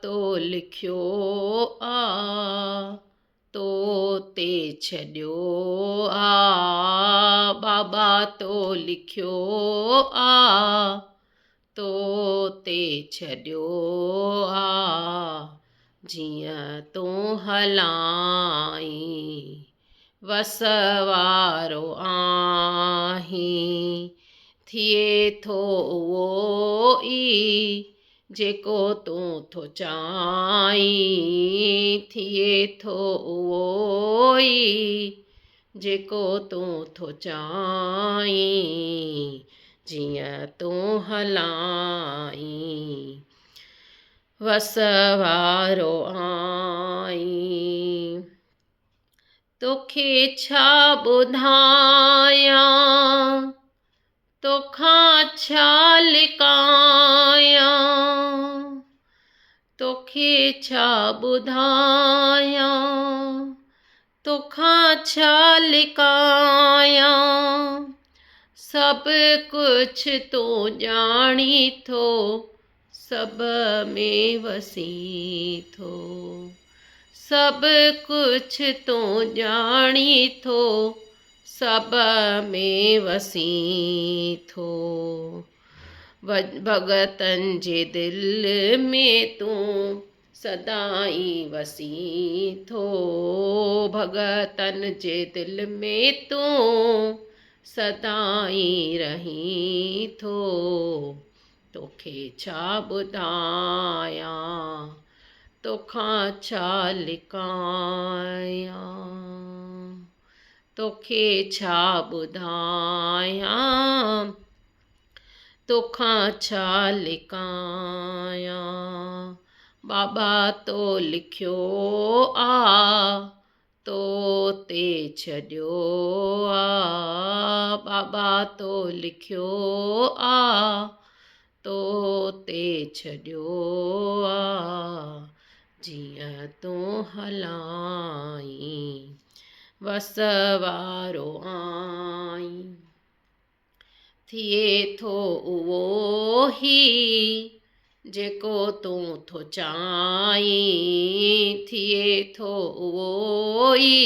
तो लिखियो आ तो ते छॾियो आ बाबा तो लिखियो आ तो ते छॾियो आ जीअं तूं हलाई वस वारो आहीं थिए थो उहो ई जेको तूं थो चाहीं थिए थो उहो ई जेको तूं थो चाहीं जीअं तूं हलाई वस वारो आहीं तोखे छा ॿुधायां तोखां छा लिकायां तोखे छा ॿुधायां तोखां छा लिकायां सभु कुझु तूं ॼाणी थो सभ में वसी थो सभु कुझु तूं ॼाणी थो सभ में वसी थो भगतनि जे दिलि में तूं सदाई वसी थो भगतनि जे दिलि में तूं सदाई रही थो तोखे छा ॿुधायां तोखां छा लिकायां तोखे छा ॿुधायां तोखां छा लिकायां बाबा तो लिखियो आ तो ते छॾियो आ बाबा तो लिखियो आ तो ते छॾियो आ जीअं तूं हलाई वस वारो आहीं थिए थो उहो ई जेको तूं थो चाहीं थिए थो उहो ई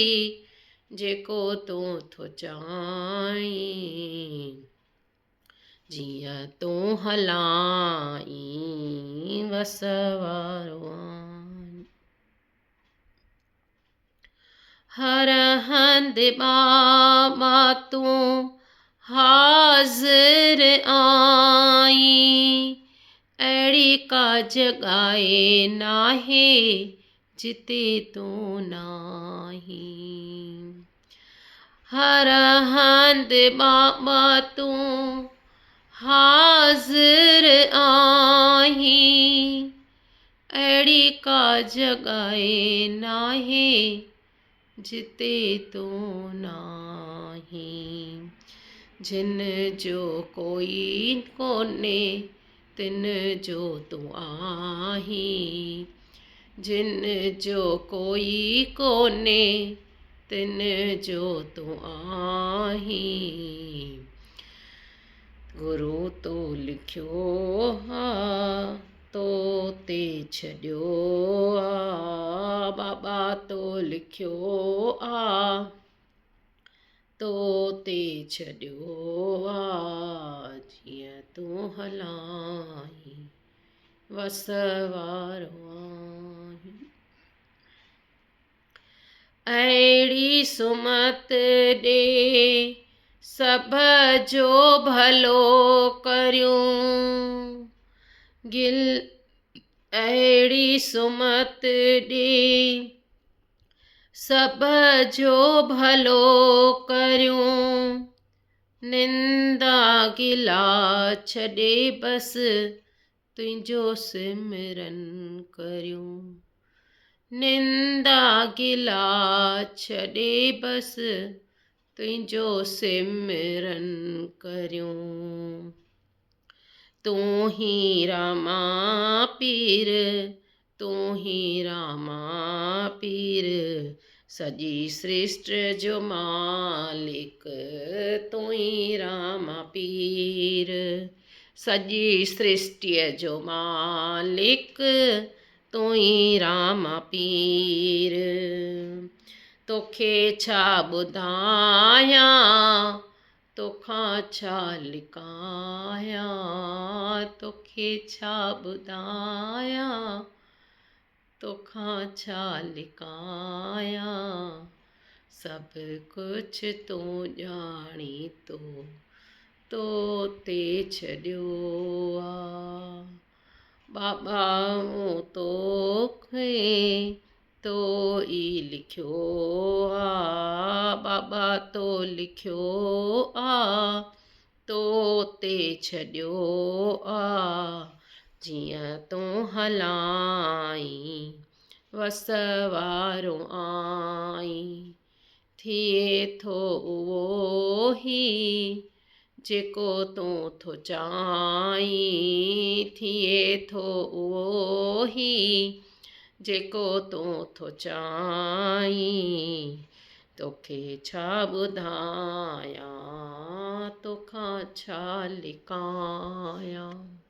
जेको तूं थो चाहीं जीअं तूं हलाई वस वारो आहीं हर हंधि बाबा तूं हाज़िर आहीं अहिड़ी का जॻहि नाहे जिते तूं नाहीं हर हंधि बाबा तूं हाज़िर आहीं अहिड़ी का जॻहि नाहे जिते तूं नाहीं जिन जो कोई कोन्हे तिन जो तूं आहीं जिन जो कोई कोन्हे तिन जो तूं आहीं गुरू तो लिखियो आ तो ते छॾियो आ बाबा तो लिखियो आ तो ते छॾियो आ जीअं तूं हलाई वस वारो आहीं अहिड़ी सुमत ॾे सभ जो भलो करियूं गिल अहिड़ी सुमत ॾे सभ जो भलो करियूं निंदा गिला छॾे बसि तुंहिंजो सिमरन करियूं निंदा गिला छॾे बसि तुंहिंजो सिमरन करियूं तूं ही रामा पीर तूं ही रामा पीर सॼी सृष्टि जो मालिक तूं ही रामा पीर सॼी सृष्टिअ जो मालिक तूं ई राम पीर। तोखे छा ॿुधायां तोखां छा लिकायां, तोखे छा ॿुधायां तोखां छा लिकायां। सभु कुझु तूं ॼाणी तो ते छॾियो आहे। बाबा मूं तोखे तो ई लिखियो आहे, बाबा तो लिखियो आहे तो ते छॾियो आहे। जीअं तूं हलाई वस वारो आहीं, थिए थो उहो ई जेको तूं थो चाहीं, थिए थो उहो ई जेको तूं थो चाहीं। तोखे छा ॿुधायां तोखां छा लिकायां।